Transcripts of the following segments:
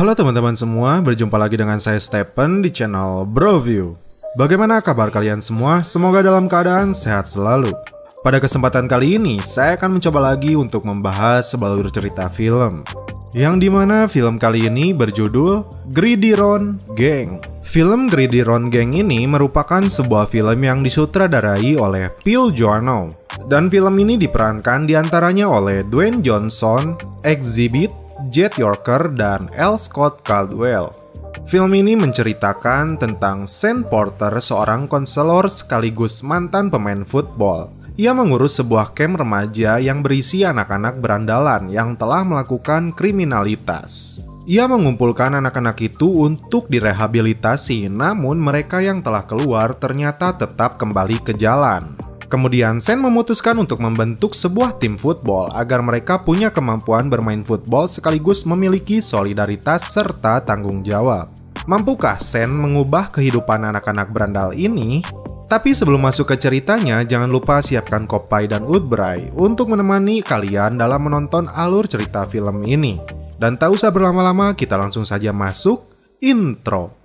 Halo teman-teman semua, berjumpa lagi dengan saya Stephen di channel Broview. Bagaimana kabar kalian semua? Semoga dalam keadaan sehat selalu. Pada kesempatan kali ini, saya akan mencoba lagi untuk membahas sebuah alur cerita film, yang dimana film kali ini berjudul Greedy Ron Gang. Film Greedy Ron Gang ini merupakan sebuah film yang disutradarai oleh Phil Joannou. Dan film ini diperankan diantaranya oleh Dwayne Johnson, Exhibit, Jet Yorker, dan L. Scott Caldwell. Film ini menceritakan tentang Sean Porter, seorang konselor sekaligus mantan pemain football. Ia mengurus sebuah kamp remaja yang berisi anak-anak berandalan yang telah melakukan kriminalitas. Ia mengumpulkan anak-anak itu untuk direhabilitasi, namun mereka yang telah keluar ternyata tetap kembali ke jalan. Kemudian Sean memutuskan untuk membentuk sebuah tim football agar mereka punya kemampuan bermain football sekaligus memiliki solidaritas serta tanggung jawab. Mampukah Sean mengubah kehidupan anak-anak berandal ini? Tapi sebelum masuk ke ceritanya, jangan lupa siapkan kopi dan udbray untuk menemani kalian dalam menonton alur cerita film ini. Dan tak usah berlama-lama, kita langsung saja masuk intro.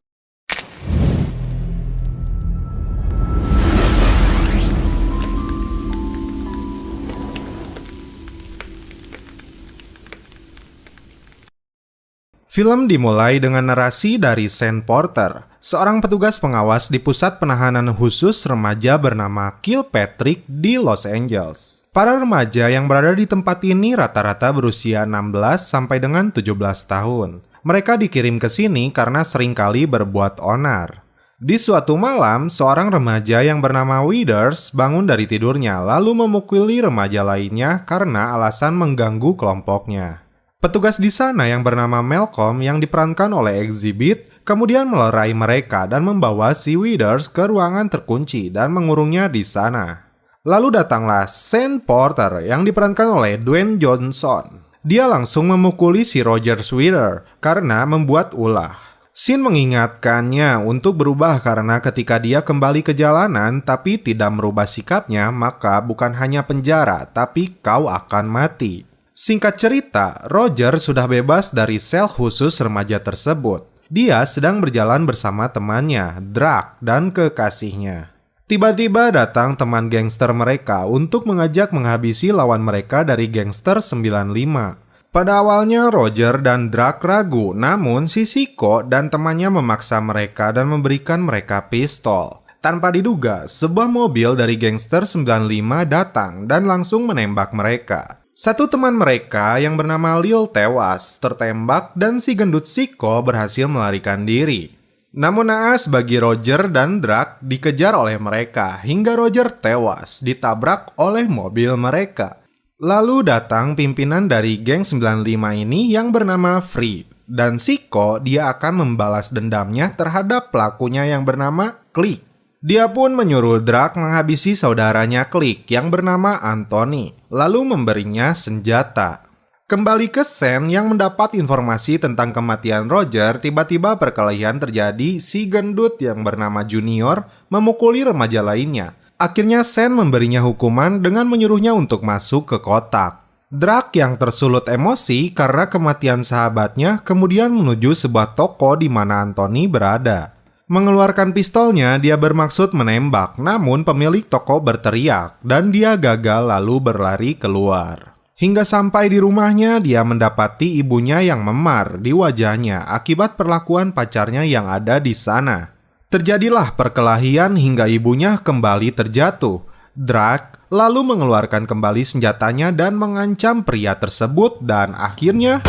Film dimulai dengan narasi dari Sean Porter, seorang petugas pengawas di pusat penahanan khusus remaja bernama Kilpatrick di Los Angeles. Para remaja yang berada di tempat ini rata-rata berusia 16 sampai dengan 17 tahun. Mereka dikirim ke sini karena seringkali berbuat onar. Di suatu malam, seorang remaja yang bernama Withers bangun dari tidurnya lalu memukuli remaja lainnya karena alasan mengganggu kelompoknya. Petugas di sana yang bernama Malcolm yang diperankan oleh Exhibit kemudian melerai mereka dan membawa si Withers ke ruangan terkunci dan mengurungnya di sana. Lalu datanglah Sean Porter yang diperankan oleh Dwayne Johnson. Dia langsung memukuli si Roger Sweater karena membuat ulah. Sean mengingatkannya untuk berubah karena ketika dia kembali ke jalanan tapi tidak merubah sikapnya, maka bukan hanya penjara tapi kau akan mati. Singkat cerita, Roger sudah bebas dari sel khusus remaja tersebut. Dia sedang berjalan bersama temannya, Drac, dan kekasihnya. Tiba-tiba datang teman gangster mereka untuk mengajak menghabisi lawan mereka dari Gangster 95. Pada awalnya Roger dan Drac ragu, namun si Siko dan temannya memaksa mereka dan memberikan mereka pistol. Tanpa diduga, sebuah mobil dari Gangster 95 datang dan langsung menembak mereka. Satu teman mereka yang bernama Lil tewas, tertembak, dan si gendut Siko berhasil melarikan diri. Namun naas bagi Roger dan Drac dikejar oleh mereka hingga Roger tewas ditabrak oleh mobil mereka. Lalu datang pimpinan dari geng 95 ini yang bernama Free. Dan Siko dia akan membalas dendamnya terhadap pelakunya yang bernama Click. Dia pun menyuruh Drac menghabisi saudaranya Click yang bernama Anthony, lalu memberinya senjata. Kembali ke Sean yang mendapat informasi tentang kematian Roger, tiba-tiba perkelahian terjadi. Si gendut yang bernama Junior memukuli remaja lainnya. Akhirnya Sean memberinya hukuman dengan menyuruhnya untuk masuk ke kotak. Drac yang tersulut emosi karena kematian sahabatnya kemudian menuju sebuah toko di mana Anthony berada. Mengeluarkan pistolnya, dia bermaksud menembak, namun pemilik toko berteriak dan dia gagal lalu berlari keluar. Hingga sampai di rumahnya, dia mendapati ibunya yang memar di wajahnya akibat perlakuan pacarnya yang ada di sana. Terjadilah perkelahian hingga ibunya kembali terjatuh. Drac lalu mengeluarkan kembali senjatanya dan mengancam pria tersebut dan akhirnya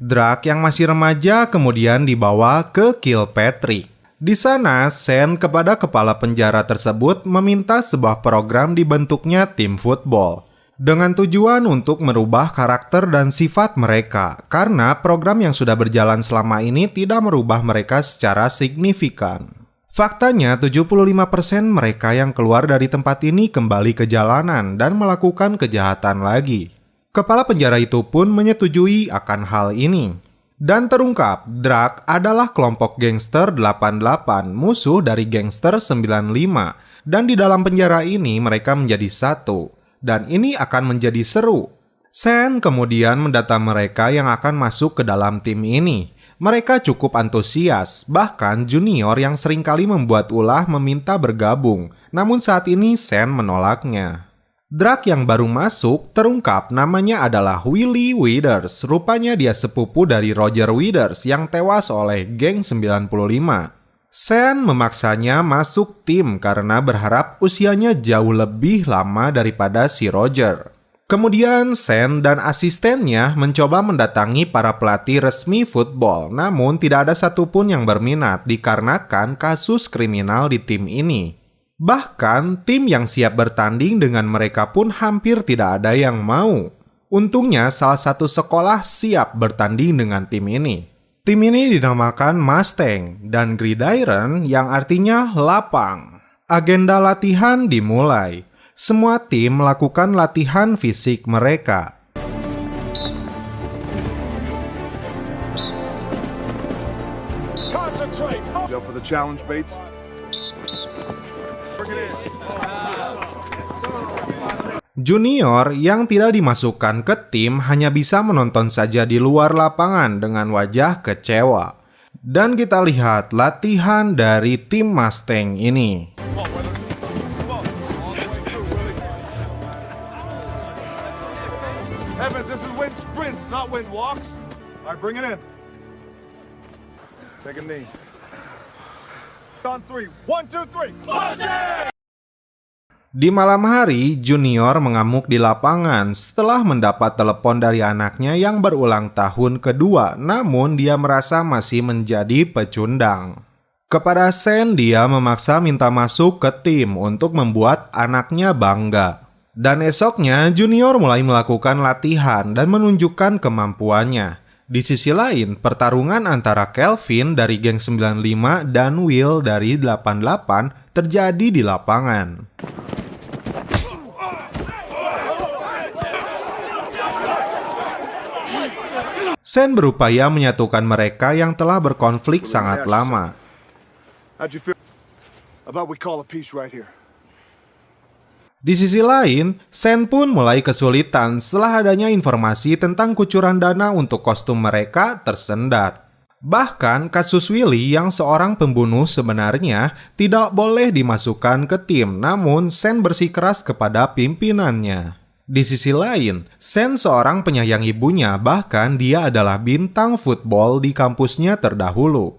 Drac yang masih remaja kemudian dibawa ke Kilpatrick. Di sana, Sean kepada kepala penjara tersebut meminta sebuah program dibentuknya tim football. Dengan tujuan untuk merubah karakter dan sifat mereka, karena program yang sudah berjalan selama ini tidak merubah mereka secara signifikan. Faktanya, 75% mereka yang keluar dari tempat ini kembali ke jalanan dan melakukan kejahatan lagi. Kepala penjara itu pun menyetujui akan hal ini. Dan terungkap, Drac adalah kelompok Gangster 88, musuh dari Gangster 95. Dan di dalam penjara ini mereka menjadi satu. Dan ini akan menjadi seru. Sean kemudian mendata mereka yang akan masuk ke dalam tim ini. Mereka cukup antusias, bahkan Junior yang seringkali membuat ulah meminta bergabung, namun saat ini Sen menolaknya. Drake yang baru masuk terungkap namanya adalah Willie Withers. Rupanya dia sepupu dari Roger Withers yang tewas oleh geng 95. Sen memaksanya masuk tim karena berharap usianya jauh lebih lama daripada si Roger. Kemudian Sen dan asistennya mencoba mendatangi para pelatih resmi football, namun tidak ada satupun yang berminat dikarenakan kasus kriminal di tim ini. Bahkan tim yang siap bertanding dengan mereka pun hampir tidak ada yang mau. Untungnya salah satu sekolah siap bertanding dengan tim ini. Tim ini dinamakan Mustang dan Gridiron yang artinya lapang. Agenda latihan dimulai. Semua tim melakukan latihan fisik mereka. Junior yang tidak dimasukkan ke tim hanya bisa menonton saja di luar lapangan dengan wajah kecewa. Dan kita lihat latihan dari tim Mustang ini. This is win sprints, not win walks. All right, bring it in. Take a knee. On 3. 1, 2, 3. Di malam hari, Junior mengamuk di lapangan setelah mendapat telepon dari anaknya yang berulang tahun kedua, namun dia merasa masih menjadi pecundang. Kepada Sen, dia memaksa minta masuk ke tim untuk membuat anaknya bangga. Dan esoknya, Junior mulai melakukan latihan dan menunjukkan kemampuannya. Di sisi lain, pertarungan antara Kelvin dari geng 95 dan Will dari 88 terjadi di lapangan. Sen berupaya menyatukan mereka yang telah berkonflik sangat lama. Di sisi lain, Sen pun mulai kesulitan setelah adanya informasi tentang kucuran dana untuk kostum mereka tersendat. Bahkan kasus Willie yang seorang pembunuh sebenarnya tidak boleh dimasukkan ke tim, namun Sen bersikeras kepada pimpinannya. Di sisi lain, Sen seorang penyayang ibunya, bahkan dia adalah bintang football di kampusnya terdahulu.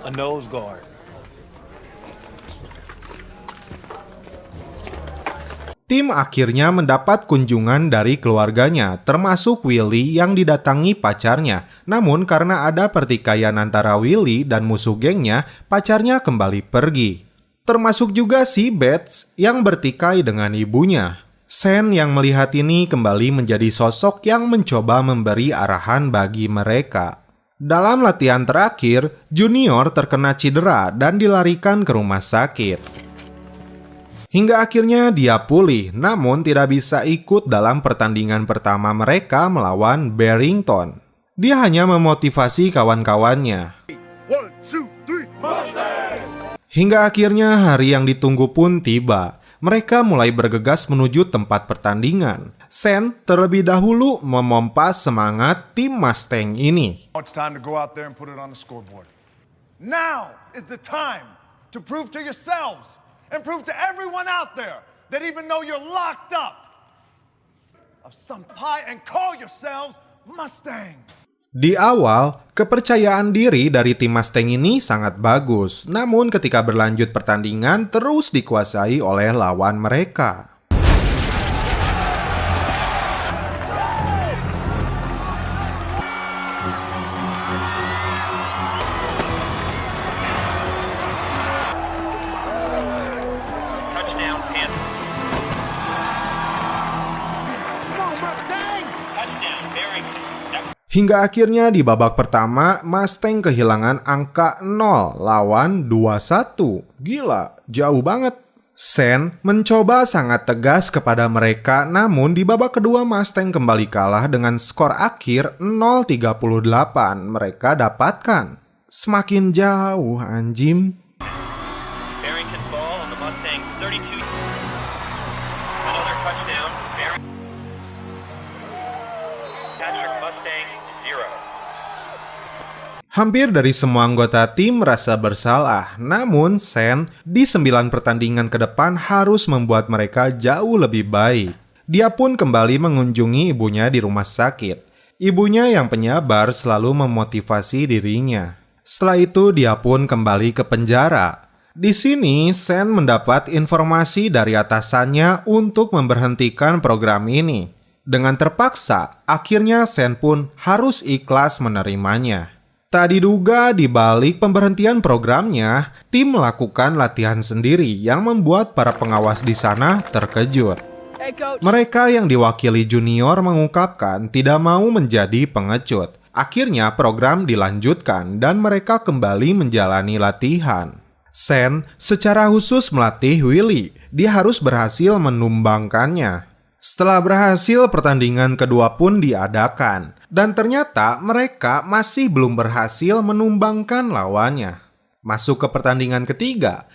A nose guard. Tim akhirnya mendapat kunjungan dari keluarganya, termasuk Willie yang didatangi pacarnya. Namun karena ada pertikaian antara Willie dan musuh gengnya, pacarnya kembali pergi. Termasuk juga si Bets yang bertikai dengan ibunya. Sen yang melihat ini kembali menjadi sosok yang mencoba memberi arahan bagi mereka. Dalam latihan terakhir, Junior terkena cedera dan dilarikan ke rumah sakit. Hingga akhirnya dia pulih, namun tidak bisa ikut dalam pertandingan pertama mereka melawan Barrington. Dia hanya memotivasi kawan-kawannya. 1, 2, 3. Hingga akhirnya hari yang ditunggu pun tiba. Mereka mulai bergegas menuju tempat pertandingan. Sen terlebih dahulu memompa semangat tim Mustang ini. It's time to go out there and put it on the scoreboard. Now is the time to prove to yourselves and prove to everyone out there that even though you're locked up of some pie and call yourselves Mustangs. Di awal, kepercayaan diri dari tim Mustang ini sangat bagus. Namun ketika berlanjut pertandingan terus dikuasai oleh lawan mereka. Hingga akhirnya di babak pertama, Mustang kehilangan angka 0 lawan 21. Gila, jauh banget. Sen mencoba sangat tegas kepada mereka, namun di babak kedua Mustang kembali kalah dengan skor akhir 0-38 mereka dapatkan. Semakin jauh, anjing. Barrington ball on the Mustang 32. Another touchdown. Hampir dari semua anggota tim merasa bersalah, namun Sen di 9 pertandingan ke depan harus membuat mereka jauh lebih baik. Dia pun kembali mengunjungi ibunya di rumah sakit. Ibunya yang penyabar selalu memotivasi dirinya. Setelah itu dia pun kembali ke penjara. Di sini Sen mendapat informasi dari atasannya untuk memberhentikan program ini. Dengan terpaksa, akhirnya Sen pun harus ikhlas menerimanya. Tak diduga di balik pemberhentian programnya, tim melakukan latihan sendiri yang membuat para pengawas di sana terkejut. Mereka yang diwakili junior mengungkapkan tidak mau menjadi pengecut. Akhirnya program dilanjutkan dan mereka kembali menjalani latihan. Sen secara khusus melatih Willy. Dia harus berhasil menumbangkannya. Setelah berhasil, pertandingan kedua pun diadakan. Dan ternyata mereka masih belum berhasil menumbangkan lawannya. Masuk ke pertandingan ketiga.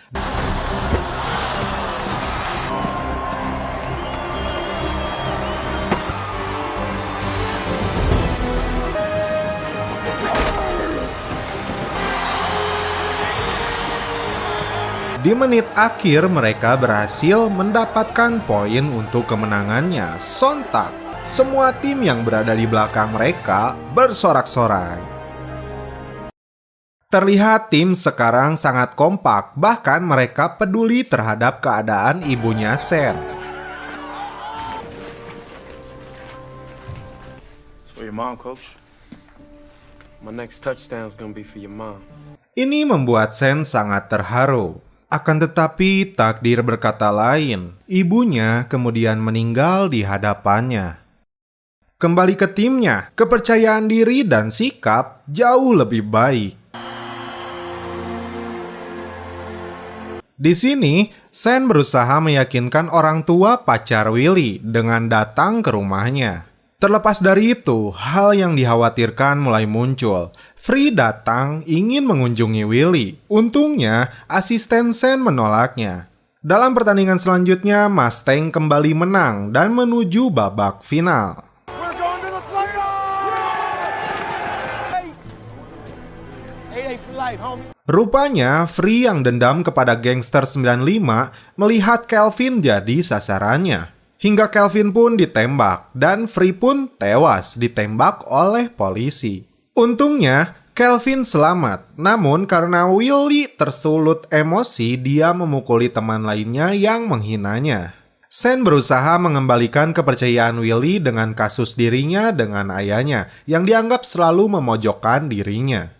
Di menit akhir mereka berhasil mendapatkan poin untuk kemenangannya. Sontak, semua tim yang berada di belakang mereka bersorak-sorai. Terlihat tim sekarang sangat kompak, bahkan mereka peduli terhadap keadaan ibunya Sen. For your mom, coach. My next touchdown's gonna be for your mom. Ini membuat Sen sangat terharu. Akan tetapi takdir berkata lain. Ibunya kemudian meninggal di hadapannya. Kembali ke timnya, kepercayaan diri dan sikap jauh lebih baik. Di sini, Sen berusaha meyakinkan orang tua pacar Willy dengan datang ke rumahnya. Terlepas dari itu, hal yang dikhawatirkan mulai muncul. Free datang ingin mengunjungi Willy. Untungnya, asisten Sen menolaknya. Dalam pertandingan selanjutnya, Mustang kembali menang dan menuju babak final. Rupanya, Free yang dendam kepada gangster 95 melihat Kelvin jadi sasarannya. Hingga Kelvin pun ditembak dan Free pun tewas ditembak oleh polisi. Untungnya, Kelvin selamat. Namun karena Willy tersulut emosi, dia memukuli teman lainnya yang menghinanya. Sen berusaha mengembalikan kepercayaan Willy dengan kasus dirinya dengan ayahnya yang dianggap selalu memojokkan dirinya.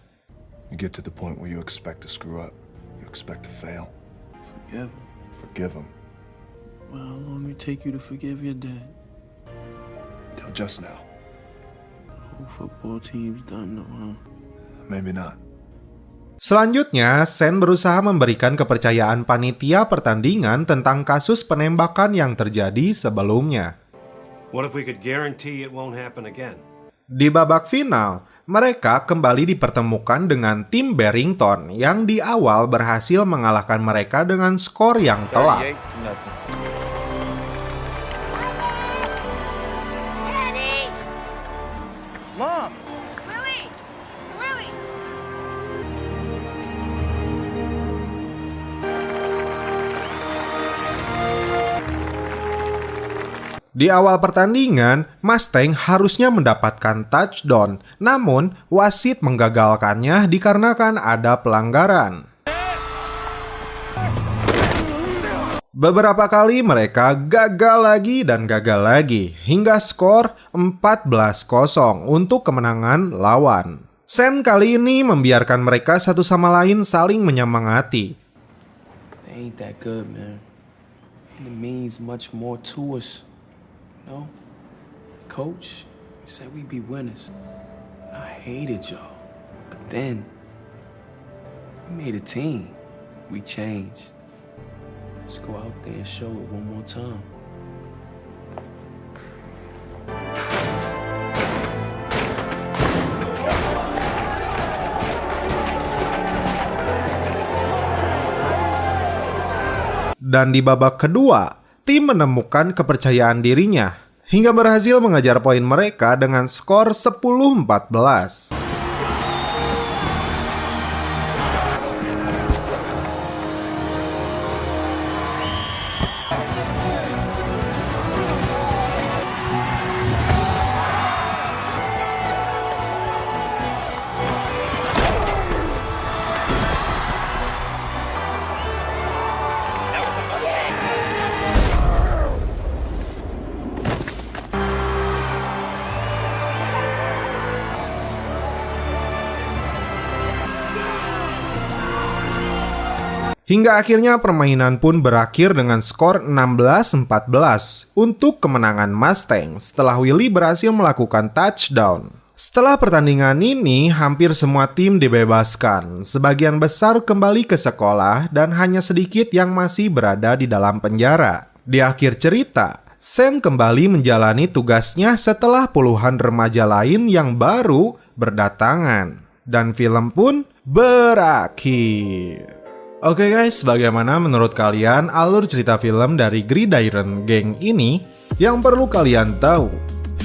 You get to the point where you expect to screw up. You expect to fail. Forgive him. Forgive him. Well, how long did it take you to forgive your dad? Till just now. Whole football team's done though, huh? Maybe not. Selanjutnya, Sen berusaha memberikan kepercayaan panitia pertandingan tentang kasus penembakan yang terjadi sebelumnya. What if we could guarantee it won't happen again? Di babak final, mereka kembali dipertemukan dengan tim Barrington yang di awal berhasil mengalahkan mereka dengan skor yang telak. Mom! Willie! Willie! Di awal pertandingan, Mustang harusnya mendapatkan touchdown, namun wasit menggagalkannya dikarenakan ada pelanggaran. Beberapa kali mereka gagal lagi dan gagal lagi, hingga skor 14-0 untuk kemenangan lawan. Sen kali ini membiarkan mereka satu sama lain saling menyemangati. They ain't that good, man. And it means much more to us. No? Coach, you said we'd be winners. I hated y'all. But then, we made a team. We changed. Let's go out there and show it one more time. Dan di babak kedua, tim menemukan kepercayaan dirinya hingga berhasil mengejar poin mereka dengan skor 10-14. Hingga akhirnya permainan pun berakhir dengan skor 16-14 untuk kemenangan Mustang setelah Willie berhasil melakukan touchdown. Setelah pertandingan ini, hampir semua tim dibebaskan. Sebagian besar kembali ke sekolah dan hanya sedikit yang masih berada di dalam penjara. Di akhir cerita, Sam kembali menjalani tugasnya setelah puluhan remaja lain yang baru berdatangan. Dan film pun berakhir. Oke guys, bagaimana menurut kalian alur cerita film dari Gridiron Gang ini? Yang perlu kalian tahu,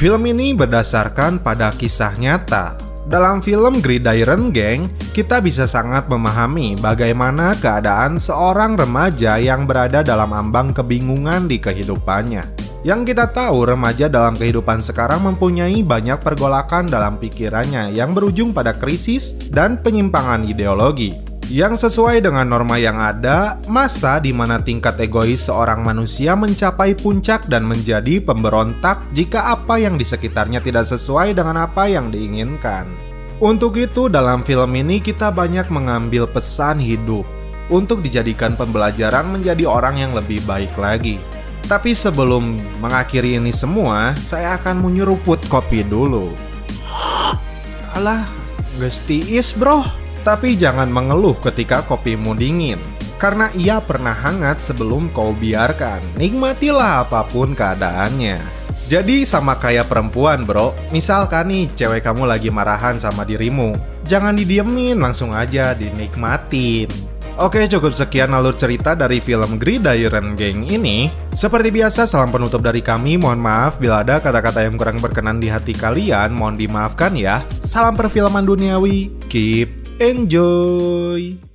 film ini berdasarkan pada kisah nyata. Dalam film Gridiron Gang, kita bisa sangat memahami bagaimana keadaan seorang remaja yang berada dalam ambang kebingungan di kehidupannya. Yang kita tahu, remaja dalam kehidupan sekarang mempunyai banyak pergolakan dalam pikirannya yang berujung pada krisis dan penyimpangan ideologi. Yang sesuai dengan norma yang ada, masa di mana tingkat egois seorang manusia mencapai puncak dan menjadi pemberontak jika apa yang di sekitarnya tidak sesuai dengan apa yang diinginkan. Untuk itu, dalam film ini kita banyak mengambil pesan hidup untuk dijadikan pembelajaran menjadi orang yang lebih baik lagi. Tapi sebelum mengakhiri ini semua, saya akan menyeruput kopi dulu. Alah, geus tiis bro. Tapi jangan mengeluh ketika kopimu dingin, karena ia pernah hangat sebelum kau biarkan. Nikmatilah apapun keadaannya. Jadi sama kayak perempuan bro, misalkan nih cewek kamu lagi marahan sama dirimu, jangan didiemin, langsung aja dinikmatin. Oke, cukup sekian alur cerita dari film Gridiron Gang ini. Seperti biasa, salam penutup dari kami. Mohon maaf bila ada kata-kata yang kurang berkenan di hati kalian, mohon dimaafkan ya. Salam perfilman duniawi, keep enjoy.